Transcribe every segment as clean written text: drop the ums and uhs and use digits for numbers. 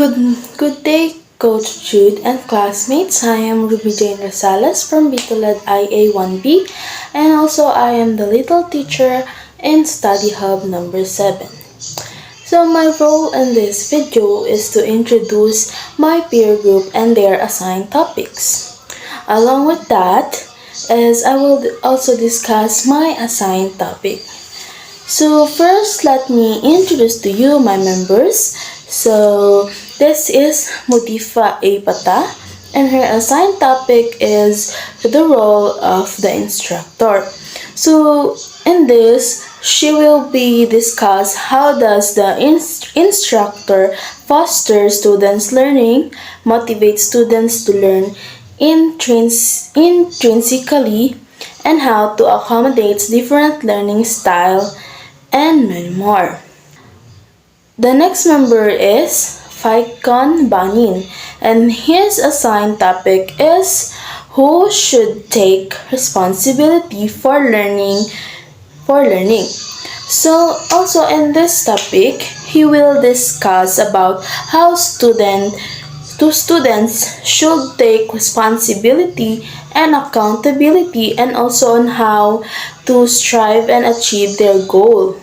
Good day, Coach Jude and classmates. I am Ruby Jane Rosales from Bitulad IA1B, and also I am the little teacher in Study Hub number 7. So my role in this video is to introduce my peer group and their assigned topics. Along with that is I will also discuss my assigned topic. So first, let me introduce to you my members. So this is Mutifa A. Pata, and her assigned topic is the role of the instructor. So in this, she will be discuss how does the instructor foster students' learning, motivate students to learn intrinsically, and how to accommodate different learning style and many more. The next member is Faikon Banin, and his assigned topic is who should take responsibility for learning. So also in this topic, he will discuss about how students should take responsibility and accountability, and also on how to strive and achieve their goal.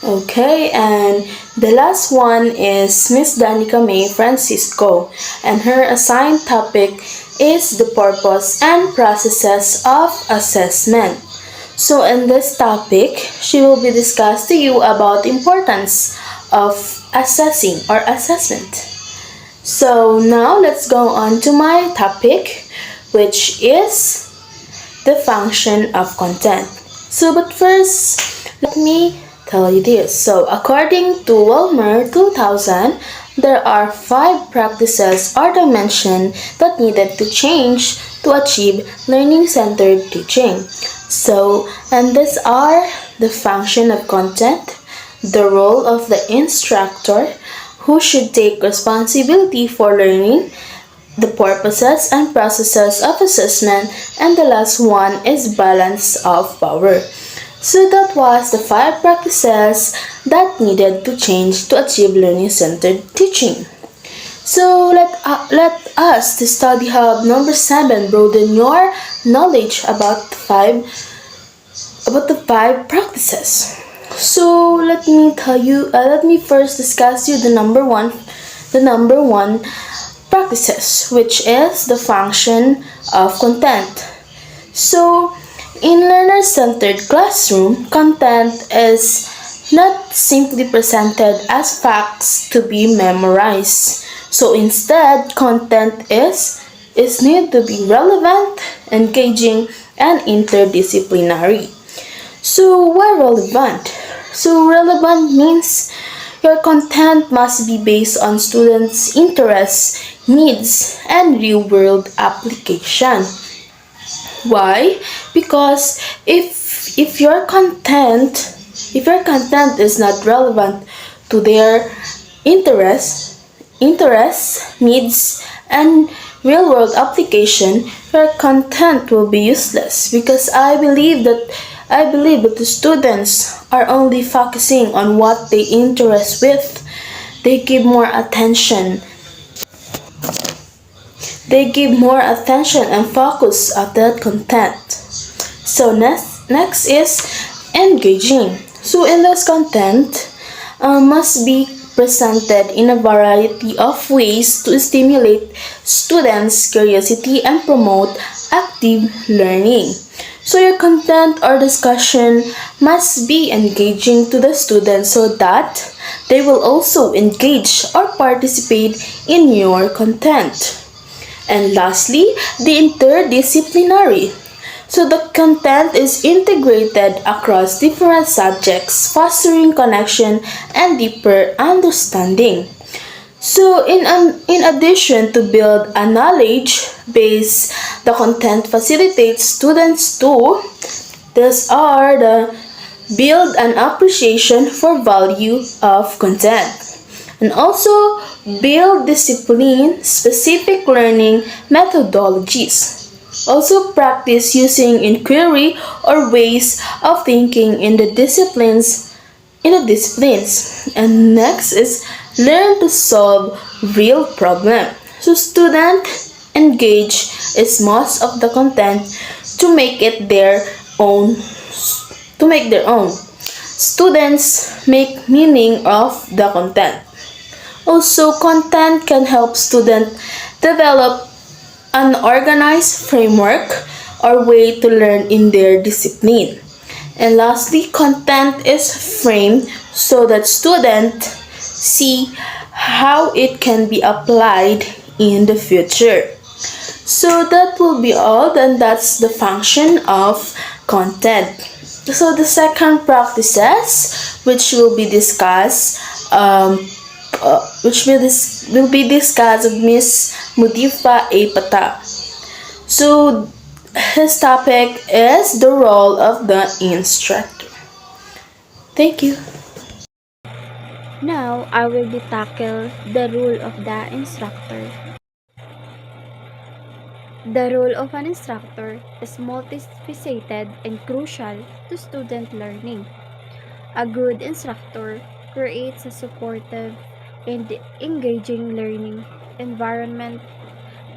Okay, and the last one is Miss Danica May Francisco, and her assigned topic is the purpose and processes of assessment. So in this topic, she will be discussed to you about the importance of assessing or assessment. So now let's go on to my topic, which is the function of content. So but first, let me tell you this. So according to Wilmer 2000, there are 5 practices or dimensions that needed to change to achieve learning-centered teaching. So, and these are the function of content, the role of the instructor, who should take responsibility for learning, the purposes and processes of assessment, and the last one is balance of power. So that was the 5 practices that needed to change to achieve learning-centered teaching. So let us to Study Hub number 7 broaden your knowledge about the 5 practices. So let me first discuss you the number one practices, which is the function of content. So in learner-centered classroom, content is not simply presented as facts to be memorized. So instead, content is need to be relevant, engaging, and interdisciplinary. So why relevant? So relevant means your content must be based on students' interests, needs, and real-world application. Why? Because if your content is not relevant to their interests, needs, and real-world application, your content will be useless. Because I believe that the students are only focusing on what they interest with. They give more attention. And focus on that content. So next is engaging. So in this content must be presented in a variety of ways to stimulate students' curiosity and promote active learning. So your content or discussion must be engaging to the students so that they will also engage or participate in your content. And lastly, the interdisciplinary. So the content is integrated across different subjects, fostering connection and deeper understanding. So in addition to build a knowledge base, the content facilitates students to build an appreciation for value of content, and also build discipline-specific learning methodologies. Also practice using inquiry or ways of thinking in the disciplines. And next is learn to solve real problems. So student engage is most of the content to make it their own to make their own. Students make meaning of the content. Also, content can help students develop an organized framework or way to learn in their discipline. And lastly, content is framed so that students see how it can be applied in the future. So that will be all, and that's the function of content. So the second practices, which will be discussed, will be discussed with Miss Mudifa A. Pata. So his topic is the role of the instructor. Thank you. Now, I will be tackle the role of the instructor. The role of an instructor is multifaceted and crucial to student learning. A good instructor creates a supportive and engaging learning environment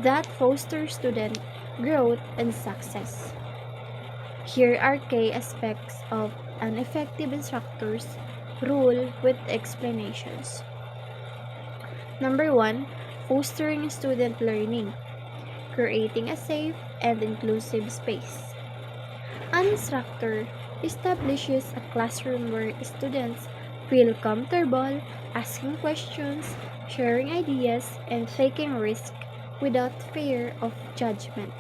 that fosters student growth and success. Here are key aspects of an effective instructor's role with explanations. Number 1, fostering student learning, creating a safe and inclusive space. An instructor establishes a classroom where students feel comfortable asking questions, sharing ideas, and taking risks without fear of judgment.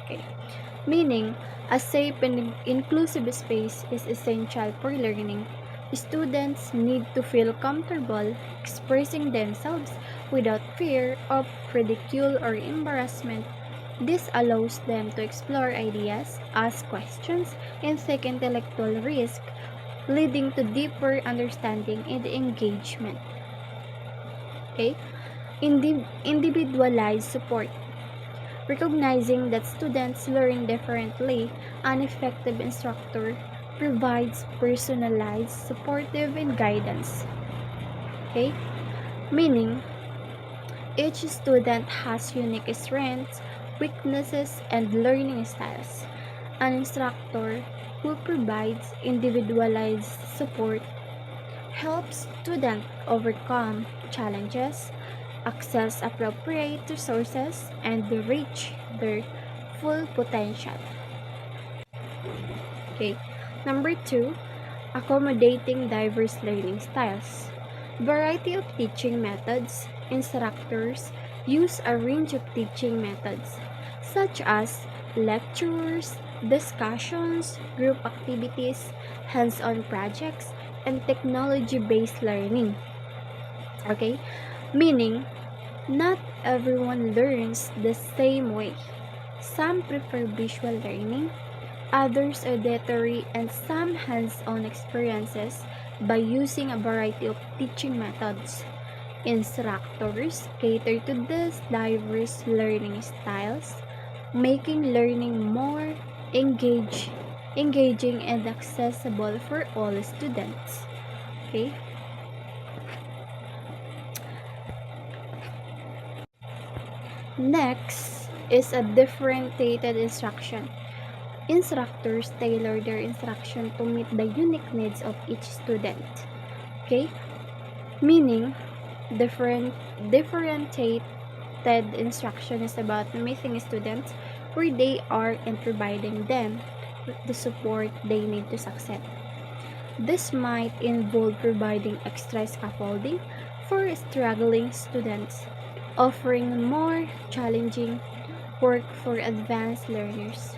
Okay. Meaning, a safe and inclusive space is essential for learning. Students need to feel comfortable expressing themselves without fear of ridicule or embarrassment. This allows them to explore ideas, ask questions, and take intellectual risk, leading to deeper understanding and engagement. Okay? Individualized support. Recognizing that students learn differently, an effective instructor provides personalized, supportive, and guidance. Okay? Meaning, each student has unique strengths, weaknesses, and learning styles. An instructor who provides individualized support helps students overcome challenges, access appropriate resources, and reach their full potential. Okay. Number 2, accommodating diverse learning styles. Variety of teaching methods. Instructors use a range of teaching methods such as lectures, discussions, group activities, hands-on projects, and technology-based learning. Okay? Meaning, not everyone learns the same way. Some prefer visual learning, others auditory, and some hands-on experiences by using a variety of teaching methods. Instructors cater to these diverse learning styles, making learning more engaging and accessible for all students. Okay? Next is a differentiated instruction. Instructors tailor their instruction to meet the unique needs of each student. Okay? Meaning, differentiated instruction is about meeting students where they are and providing them the support they need to succeed. This might involve providing extra scaffolding for struggling students, offering more challenging work for advanced learners,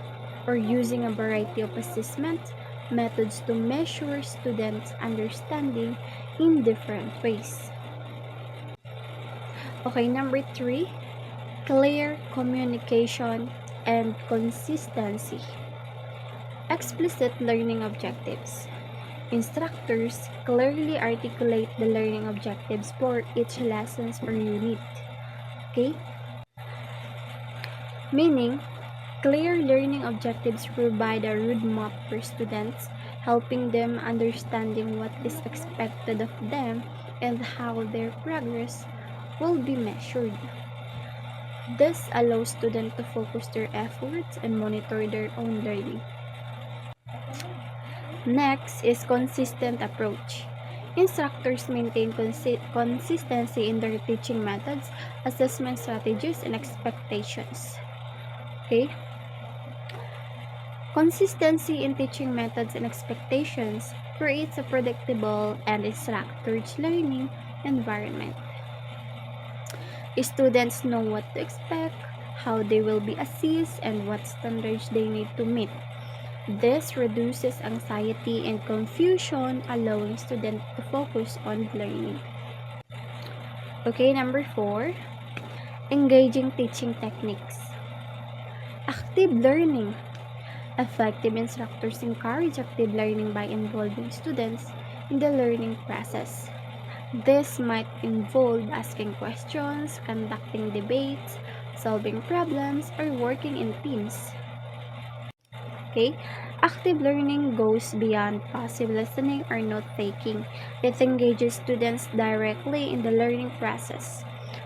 or using a variety of assessment methods to measure students' understanding in different ways. Okay, number 3, clear communication and consistency. Explicit learning objectives. Instructors clearly articulate the learning objectives for each lesson or unit. Okay? Meaning, clear learning objectives provide a roadmap for students, helping them understanding what is expected of them and how their progress will be measured. This allows students to focus their efforts and monitor their own learning. Next is consistent approach. Instructors maintain consistency in their teaching methods, assessment strategies, and expectations. Okay? Consistency in teaching methods and expectations creates a predictable and structured learning environment. Students know what to expect, how they will be assessed, and what standards they need to meet. This reduces anxiety and confusion, allowing students to focus on learning. Okay, number 4, engaging teaching techniques. Active learning. Effective instructors encourage active learning by involving students in the learning process. This might involve asking questions, conducting debates, solving problems, or working in teams. Okay? Active learning goes beyond passive listening or note taking. It engages students directly in the learning process,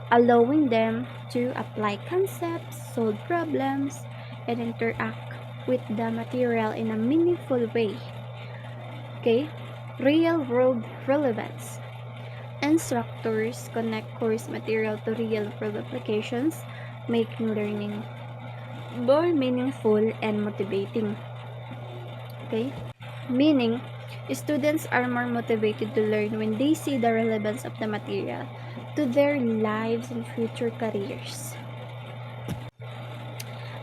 allowing them to apply concepts, solve problems, and interact with the material in a meaningful way. Okay? Real world relevance. Instructors connect course material to real world applications, making learning more meaningful and motivating. Okay? Meaning, students are more motivated to learn when they see the relevance of the material to their lives and future careers.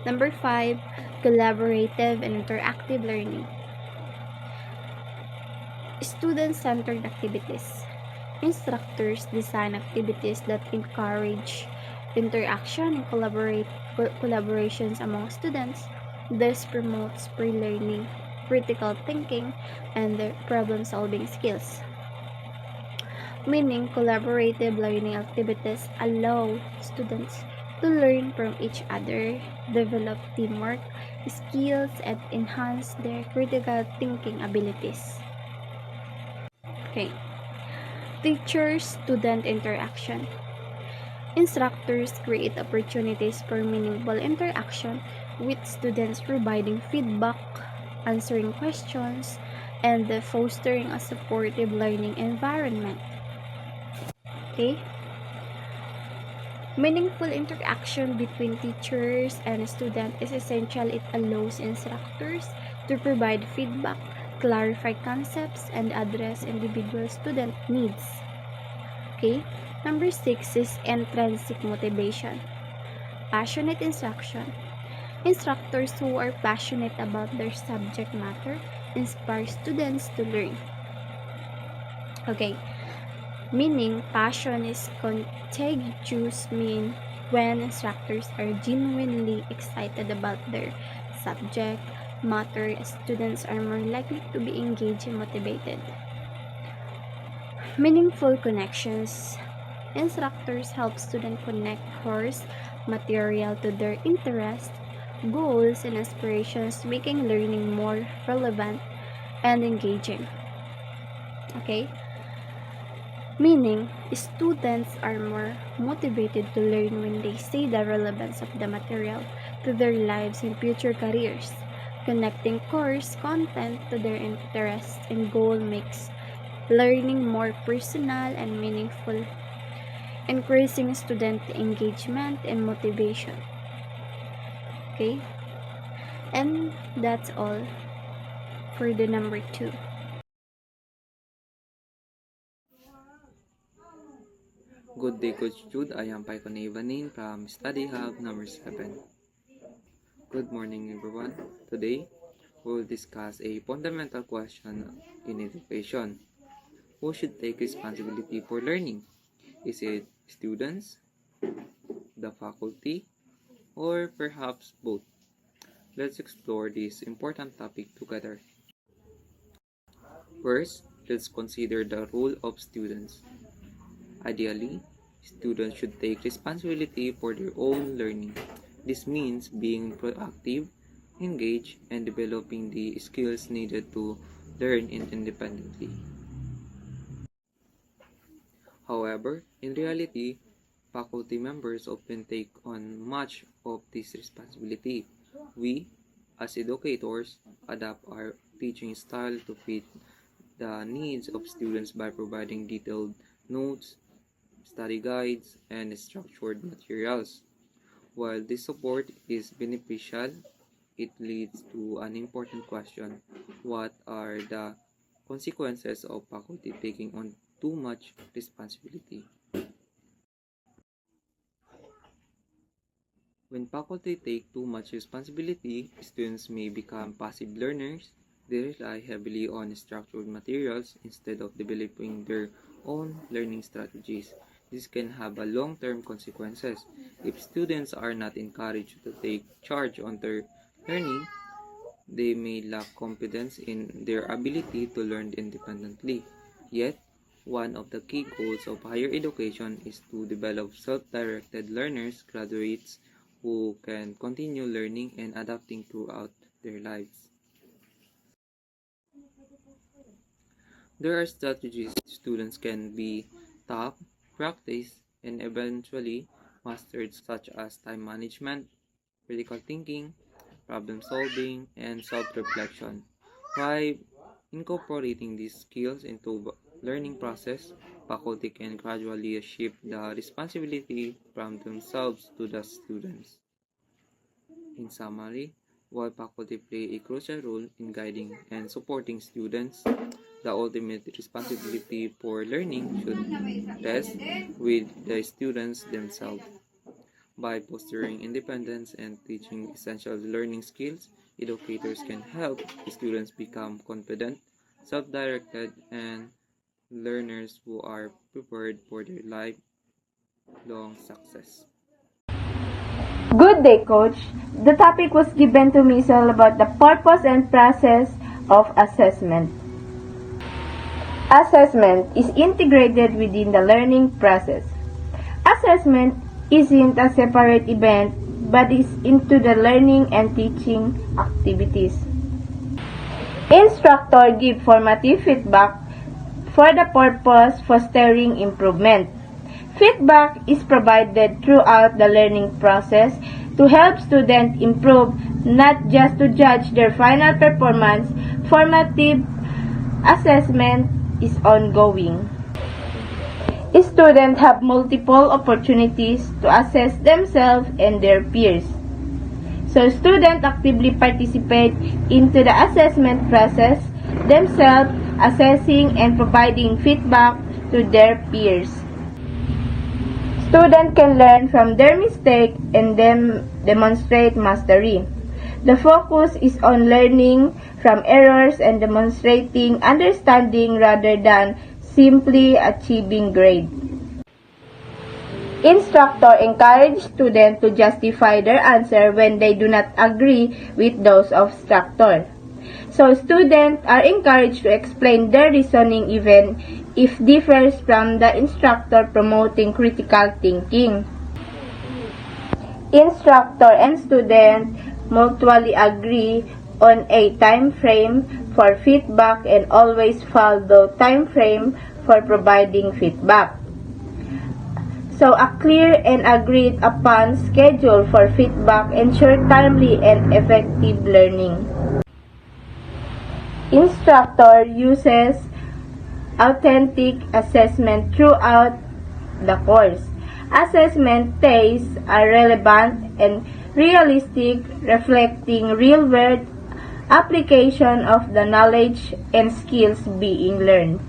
Number 5, collaborative and interactive learning. Student-centered activities. Instructors design activities that encourage interaction and collaborations among students. This promotes pre-learning, critical thinking, and the problem-solving skills. Meaning, collaborative learning activities allow students to learn from each other, develop teamwork skills, and enhance their critical thinking abilities. Okay. Teacher-student interaction. Instructors create opportunities for meaningful interaction with students, providing feedback, answering questions, and fostering a supportive learning environment. Okay? Meaningful interaction between teachers and students is essential. It allows instructors to provide feedback, clarify concepts, and address individual student needs. Okay? Number 6 is intrinsic motivation. Passionate instruction. Instructors who are passionate about their subject matter inspire students to learn. Okay, meaning passion is contagious when instructors are genuinely excited about their subject matter, students are more likely to be engaged and motivated. Meaningful connections. Instructors help students connect course material to their interests, goals, and aspirations, making learning more relevant and engaging. Okay? Meaning, students are more motivated to learn when they see the relevance of the material to their lives and future careers. Connecting course content to their interests and goal makes learning more personal and meaningful, increasing student engagement and motivation. Okay? And that's all for the number 2. Good day, Coach Jude. I am Paikon Evanin from Study Hub number 7. Good morning, everyone. Today, we will discuss a fundamental question in education. Who should take responsibility for learning? Is it students, the faculty, or perhaps both? Let's explore this important topic together. First, let's consider the role of students. Ideally, students should take responsibility for their own learning. This means being proactive, engaged, and developing the skills needed to learn independently. However, in reality, faculty members often take on much of this responsibility. We, as educators, adapt our teaching style to fit the needs of students by providing detailed notes, study guides, and structured materials. While this support is beneficial, it leads to an important question: what are the consequences of faculty taking on too much responsibility? When faculty take too much responsibility, students may become passive learners. They rely heavily on structured materials instead of developing their own learning strategies. This can have a long-term consequences. If students are not encouraged to take charge on their learning, they may lack confidence in their ability to learn independently. Yet, one of the key goals of higher education is to develop self-directed learners, graduates who can continue learning and adapting throughout their lives. There are strategies students can be taught, practiced, and eventually mastered, such as time management, critical thinking, problem solving, and self-reflection. By incorporating these skills into learning process, faculty can gradually shift the responsibility from themselves to the students. In summary, while faculty play a crucial role in guiding and supporting students, the ultimate responsibility for learning should rest with the students themselves. By fostering independence and teaching essential learning skills, educators can help students become confident, self-directed, and learners who are prepared for their lifelong success. Good day, Coach. The topic was given to me is all about the purpose and process of assessment. Assessment is integrated within the learning process. Assessment isn't a separate event but is into the learning and teaching activities. Instructor give formative feedback for the purpose fostering improvement. Feedback is provided throughout the learning process to help students improve, not just to judge their final performance. Formative assessment is ongoing. Students have multiple opportunities to assess themselves and their peers. So students actively participate into the assessment process, themselves assessing and providing feedback to their peers. Students can learn from their mistake and then demonstrate mastery. The focus is on learning from errors and demonstrating understanding rather than simply achieving grade. Instructor encourage students to justify their answer when they do not agree with those of instructor. So students are encouraged to explain their reasoning even if differs from the instructor, promoting critical thinking. Instructor and student mutually agree on a time frame for feedback and always follow time frame for providing feedback. So a clear and agreed upon schedule for feedback ensure timely and effective learning. Instructor uses authentic assessment throughout the course. Assessment tasks are relevant and realistic, reflecting real-world application of the knowledge and skills being learned.